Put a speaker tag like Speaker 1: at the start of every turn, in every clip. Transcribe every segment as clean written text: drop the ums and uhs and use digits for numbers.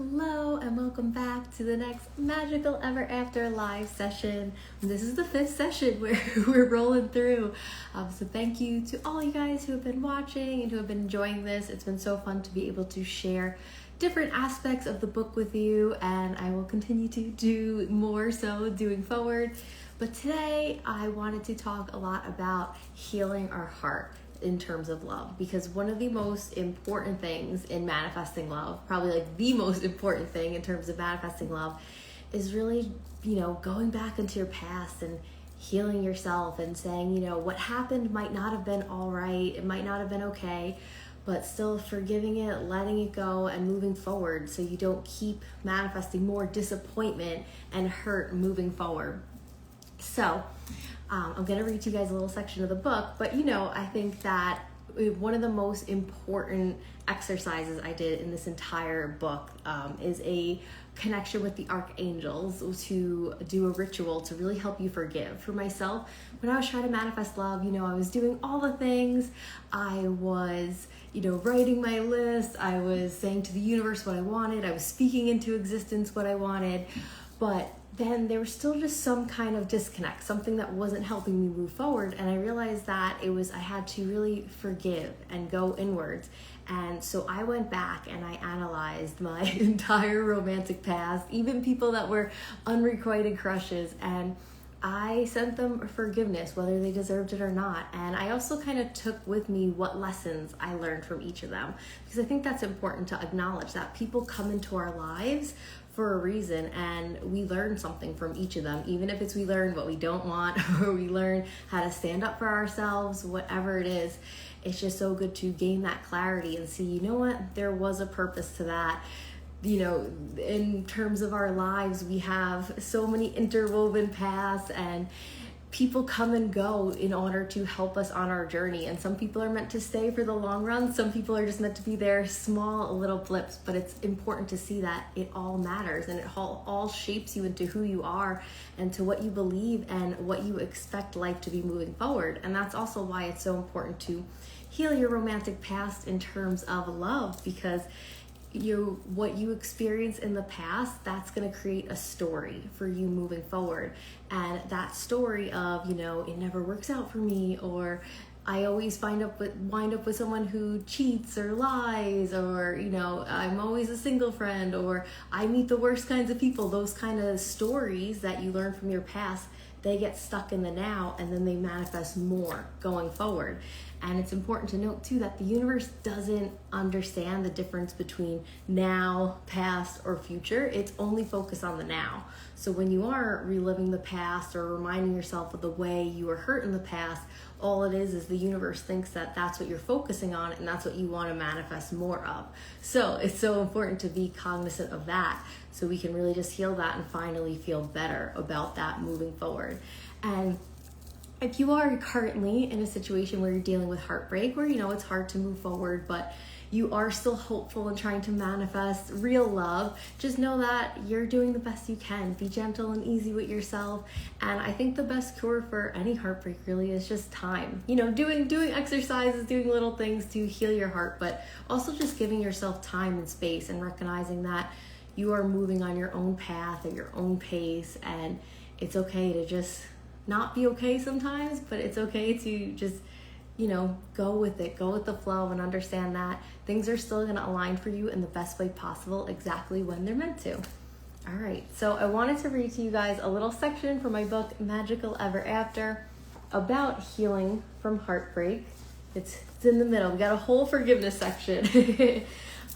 Speaker 1: Hello and welcome back to the next Magical Ever After live session. This is the 5th session where we're rolling through. So thank you to all you guys who have been watching and who have been enjoying this. It's been so fun to be able to share different aspects of the book with you, and I will continue to do more so doing forward. But today I wanted to talk a lot about healing our heart in terms of love, because one of the most important things in manifesting love, probably like the most important thing in terms of manifesting love, is really, going back into your past and healing yourself and saying, what happened might not have been all right, it might not have been okay, but still forgiving it, letting it go, and moving forward so you don't keep manifesting more disappointment and hurt moving forward. So I'm going to read you guys a little section of the book, but I think that one of the most important exercises I did in this entire book is a connection with the archangels to do a ritual to really help you forgive. For myself, when I was trying to manifest love, I was doing all the things. I was, writing my list. I was saying to the universe what I wanted. I was speaking into existence what I wanted, but then there was still just some kind of disconnect, something that wasn't helping me move forward. And I realized that I had to really forgive and go inwards. And so I went back and I analyzed my entire romantic past, even people that were unrequited crushes, and I sent them forgiveness, whether they deserved it or not. And I also kind of took with me what lessons I learned from each of them, because I think that's important to acknowledge that people come into our lives for a reason, and we learn something from each of them, even if it's we learn what we don't want or we learn how to stand up for ourselves, whatever it is. It's just so good to gain that clarity and see, there was a purpose to that. In terms of our lives, we have so many interwoven paths, and people come and go in order to help us on our journey. And some people are meant to stay for the long run. Some people are just meant to be there, small little blips. But it's important to see that it all matters, and it all shapes you into who you are and to what you believe and what you expect life to be moving forward. And that's also why it's so important to heal your romantic past in terms of love, because what you experience in the past, that's going to create a story for you moving forward. And that story of, it never works out for me, or I always wind up with someone who cheats or lies, or, I'm always a single friend, or I meet the worst kinds of people. Those kind of stories that you learn from your past, they get stuck in the now, and then they manifest more going forward. And it's important to note too that the universe doesn't understand the difference between now, past, or future. It's only focused on the now. So when you are reliving the past or reminding yourself of the way you were hurt in the past, all it is the universe thinks that that's what you're focusing on, and that's what you want to manifest more of. So it's so important to be cognizant of that, so we can really just heal that and finally feel better about that moving forward. And if you are currently in a situation where you're dealing with heartbreak, where it's hard to move forward, but you are still hopeful and trying to manifest real love, just know that you're doing the best you can. Be gentle and easy with yourself. And I think the best cure for any heartbreak really is just time. Doing exercises, doing little things to heal your heart, but also just giving yourself time and space and recognizing that you are moving on your own path at your own pace, and it's okay to just not be okay sometimes, but it's okay to just go with it, go with the flow, and understand that things are still going to align for you in the best way possible, exactly when they're meant to. All right, so I wanted to read to you guys a little section from my book Magical Ever After about healing from heartbreak. It's in the middle. We got a whole forgiveness section. So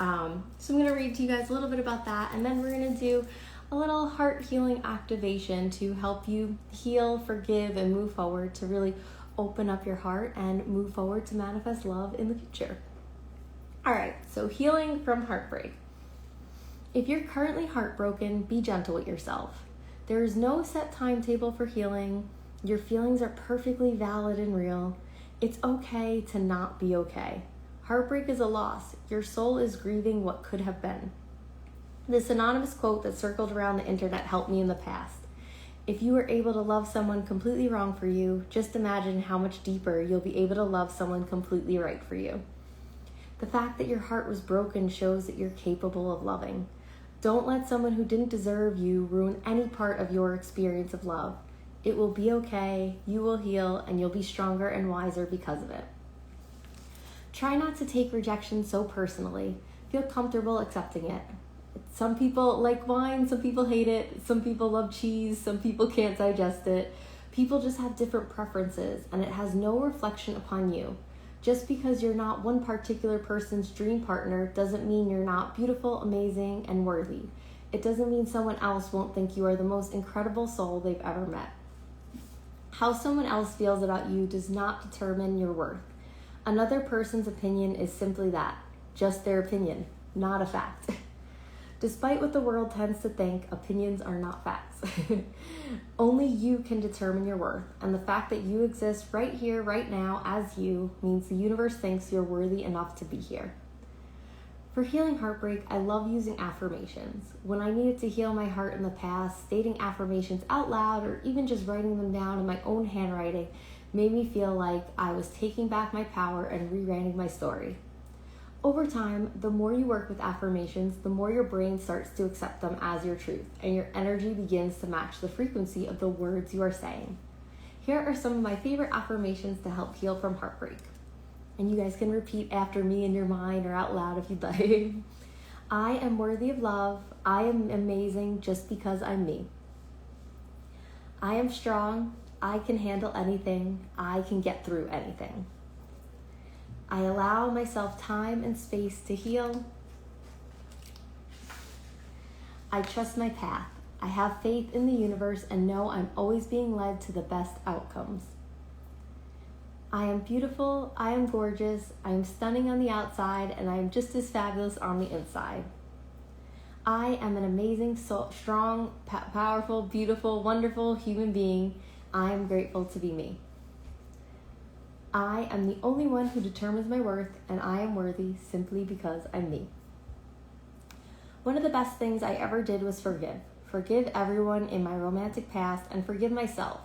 Speaker 1: I'm going to read to you guys a little bit about that, and then we're going to do a little heart healing activation to help you heal, forgive, and move forward, to really open up your heart and move forward to manifest love in the future. All right, so healing from heartbreak. If you're currently heartbroken, be gentle with yourself. There is no set timetable for healing. Your feelings are perfectly valid and real. It's okay to not be okay. Heartbreak is a loss. Your soul is grieving what could have been. This anonymous quote that circled around the internet helped me in the past. If you were able to love someone completely wrong for you, just imagine how much deeper you'll be able to love someone completely right for you. The fact that your heart was broken shows that you're capable of loving. Don't let someone who didn't deserve you ruin any part of your experience of love. It will be okay, you will heal, and you'll be stronger and wiser because of it. Try not to take rejection so personally. Feel comfortable accepting it. Some people like wine, some people hate it, some people love cheese, some people can't digest it. People just have different preferences, and it has no reflection upon you. Just because you're not one particular person's dream partner doesn't mean you're not beautiful, amazing, and worthy. It doesn't mean someone else won't think you are the most incredible soul they've ever met. How someone else feels about you does not determine your worth. Another person's opinion is simply that, just their opinion, not a fact. Despite what the world tends to think, opinions are not facts. Only you can determine your worth, and the fact that you exist right here, right now, as you, means the universe thinks you're worthy enough to be here. For healing heartbreak, I love using affirmations. When I needed to heal my heart in the past, stating affirmations out loud or even just writing them down in my own handwriting made me feel like I was taking back my power and rewriting my story. Over time, the more you work with affirmations, the more your brain starts to accept them as your truth, and your energy begins to match the frequency of the words you are saying. Here are some of my favorite affirmations to help heal from heartbreak. And you guys can repeat after me in your mind or out loud if you'd like. I am worthy of love. I am amazing just because I'm me. I am strong. I can handle anything. I can get through anything. I allow myself time and space to heal. I trust my path. I have faith in the universe and know I'm always being led to the best outcomes. I am beautiful, I am gorgeous, I am stunning on the outside, and I am just as fabulous on the inside. I am an amazing, strong, powerful, beautiful, wonderful human being. I am grateful to be me. I am the only one who determines my worth, and I am worthy simply because I'm me. One of the best things I ever did was forgive. Forgive everyone in my romantic past and forgive myself.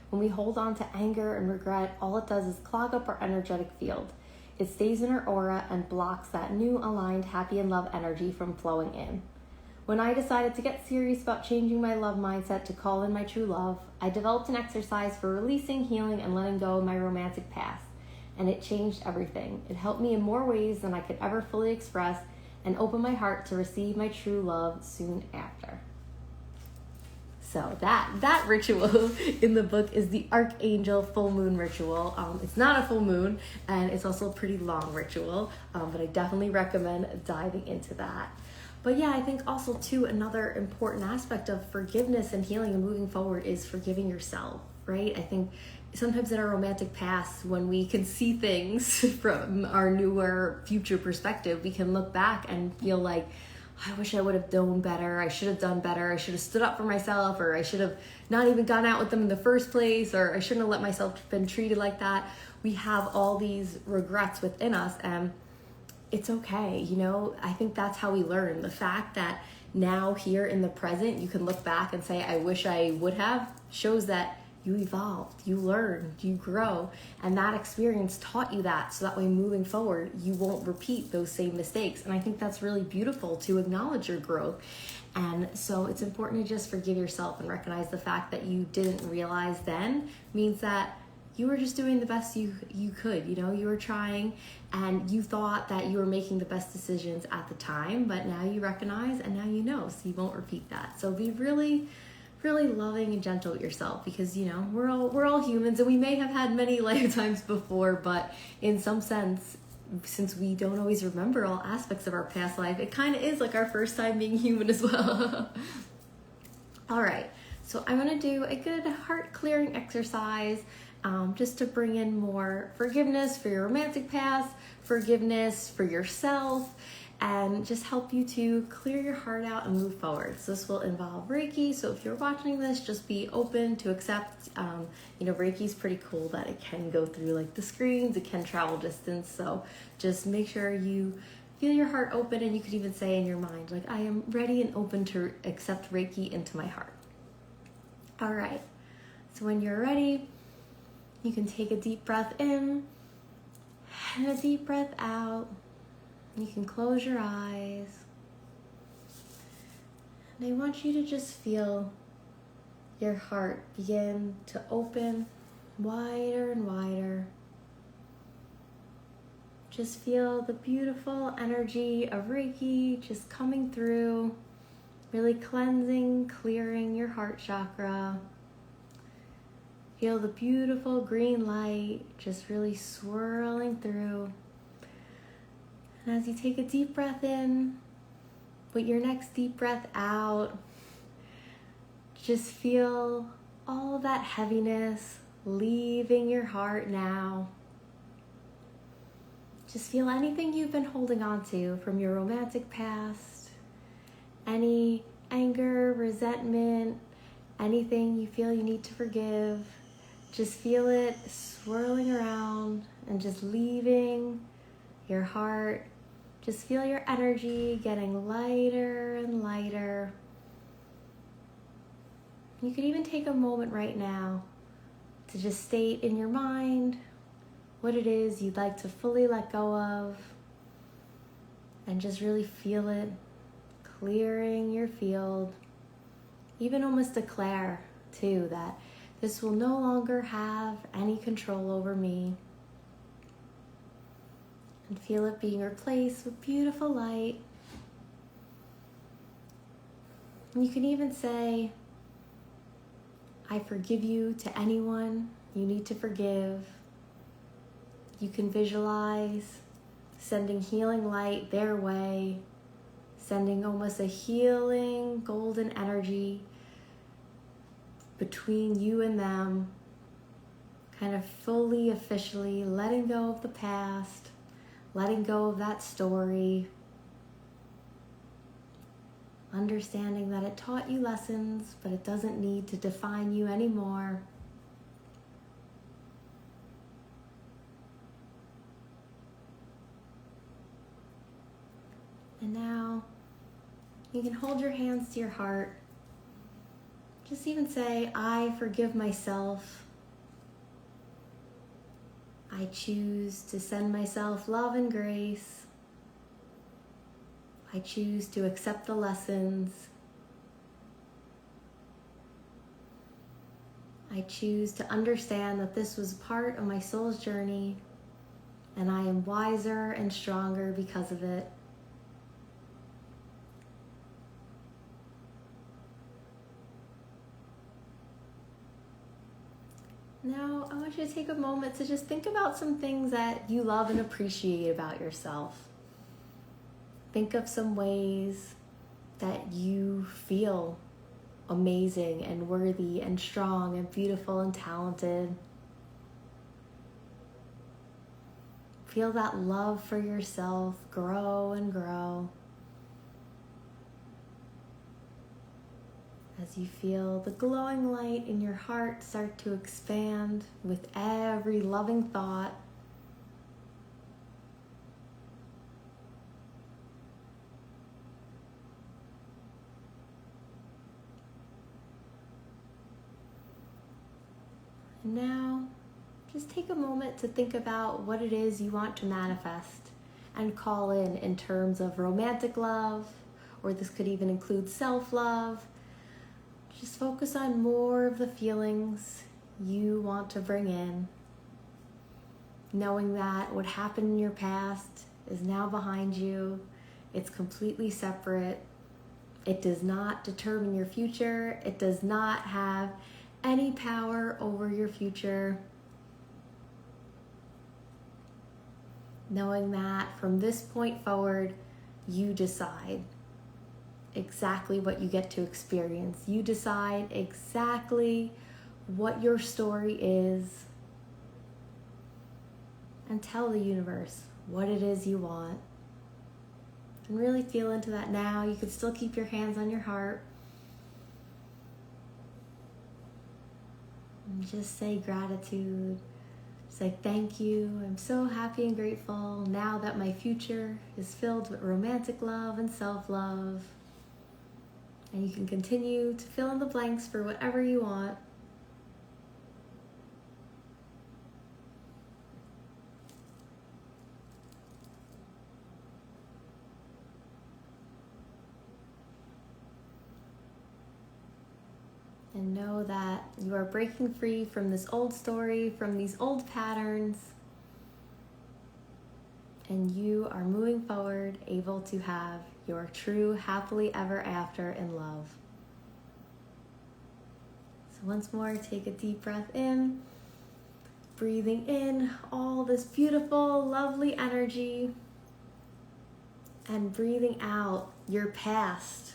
Speaker 1: When we hold on to anger and regret, all it does is clog up our energetic field. It stays in our aura and blocks that new, aligned, happy, and love energy from flowing in. When I decided to get serious about changing my love mindset to call in my true love, I developed an exercise for releasing, healing, and letting go of my romantic past. And it changed everything. It helped me in more ways than I could ever fully express and opened my heart to receive my true love soon after. So that ritual in the book is the Archangel Full Moon Ritual. It's not a full moon, and it's also a pretty long ritual, but I definitely recommend diving into that. But yeah, I think also too, another important aspect of forgiveness and healing and moving forward is forgiving yourself, right? I think sometimes in our romantic past, when we can see things from our newer future perspective, we can look back and feel like, I wish I would have known better. I should have done better. I should have stood up for myself, or I should have not even gone out with them in the first place, or I shouldn't have let myself been treated like that. We have all these regrets within us, and it's okay. You know, I think that's how we learn. The fact that now here in the present, you can look back and say, I wish I would have, shows that you evolved, you learned, you grow, and that experience taught you that, so that way moving forward, you won't repeat those same mistakes. And I think that's really beautiful to acknowledge your growth. And so it's important to just forgive yourself and recognize the fact that you didn't realize then means that you were just doing the best you could. You know, you were trying and you thought that you were making the best decisions at the time, but now you recognize and now you know, so you won't repeat that. So be really loving and gentle with yourself, because you know we're all humans and we may have had many lifetimes before, but in some sense, since we don't always remember all aspects of our past life, it kind of is like our first time being human as well. All right, so I'm gonna do a good heart clearing exercise just to bring in more forgiveness for your romantic past, forgiveness for yourself, and just help you to clear your heart out and move forward. So this will involve Reiki. So if you're watching this, just be open to accept. Reiki's pretty cool that it can go through like the screens, it can travel distance. So just make sure you feel your heart open, and you could even say in your mind, like, I am ready and open to accept Reiki into my heart. All right, so when you're ready, you can take a deep breath in and a deep breath out. You can close your eyes. And I want you to just feel your heart begin to open wider and wider. Just feel the beautiful energy of Reiki just coming through, really cleansing, clearing your heart chakra. Feel the beautiful green light just really swirling through. And as you take a deep breath in, with your next deep breath out, just feel all that heaviness leaving your heart now. Just feel anything you've been holding on to from your romantic past, any anger, resentment, anything you feel you need to forgive. Just feel it swirling around and just leaving your heart. Just feel your energy getting lighter and lighter. You could even take a moment right now to just state in your mind what it is you'd like to fully let go of, and just really feel it clearing your field. Even almost declare too that this will no longer have any control over me. And feel it being replaced with beautiful light. And you can even say, I forgive you to anyone you need to forgive. You can visualize sending healing light their way, sending almost a healing golden energy between you and them, kind of fully, officially letting go of the past, letting go of that story, understanding that it taught you lessons, but it doesn't need to define you anymore. And now you can hold your hands to your heart. Just even say, I forgive myself. I choose to send myself love and grace. I choose to accept the lessons. I choose to understand that this was part of my soul's journey, and I am wiser and stronger because of it. Now, I want you to take a moment to just think about some things that you love and appreciate about yourself. Think of some ways that you feel amazing and worthy and strong and beautiful and talented. Feel that love for yourself grow and grow. As you feel the glowing light in your heart start to expand with every loving thought. And now, just take a moment to think about what it is you want to manifest and call in terms of romantic love, or this could even include self-love. Just focus on more of the feelings you want to bring in, knowing that what happened in your past is now behind you. It's completely separate. It does not determine your future. It does not have any power over your future. Knowing that from this point forward, you decide exactly what you get to experience. You decide exactly what your story is, and tell the universe what it is you want. And really feel into that now. You can still keep your hands on your heart. And just say gratitude. Say thank you. I'm so happy and grateful now that my future is filled with romantic love and self-love. And you can continue to fill in the blanks for whatever you want. And know that you are breaking free from this old story, from these old patterns, and you are moving forward, able to have your true happily ever after in love. So once more, take a deep breath in, breathing in all this beautiful, lovely energy, and breathing out your past,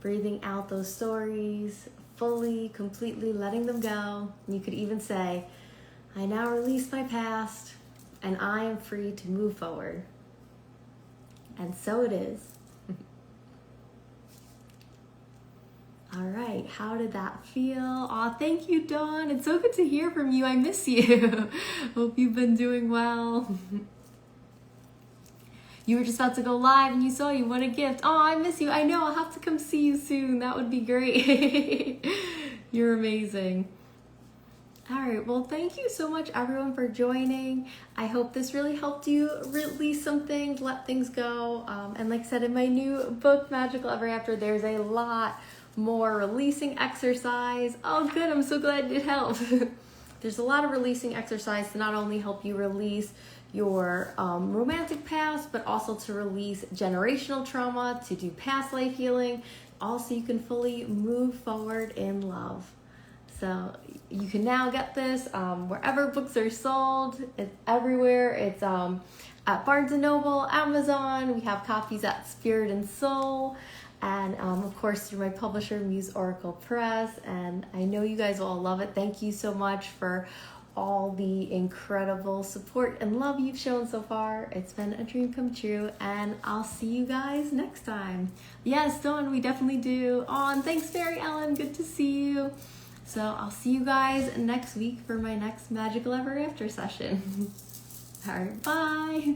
Speaker 1: breathing out those stories, fully, completely letting them go. You could even say, I now release my past, and I am free to move forward. And so it is. All right, how did that feel? Aw, thank you, Dawn. It's so good to hear from you. I miss you. Hope you've been doing well. You were just about to go live and you saw you. What a gift. Oh, I miss you. I know. I'll have to come see you soon. That would be great. You're amazing. All right, well, thank you so much, everyone, for joining. I hope this really helped you release some things, let things go. And like I said, in my new book, Magical Ever After, there's a lot more releasing exercise. Oh, good. I'm so glad it helped. There's a lot of releasing exercise to not only help you release your romantic past, but also to release generational trauma, to do past life healing. Also, you can fully move forward in love. So you can now get this wherever books are sold. It's everywhere. It's at Barnes & Noble, Amazon. We have copies at Spirit and Soul. And of course through my publisher, Muse Oracle Press. And I know you guys will all love it. Thank you so much for all the incredible support and love you've shown so far. It's been a dream come true, and I'll see you guys next time. Yes, Dawn, we definitely do. Oh, and thanks, Mary Ellen. Good to see you. So I'll see you guys next week for my next Magical Ever After session. All right, bye.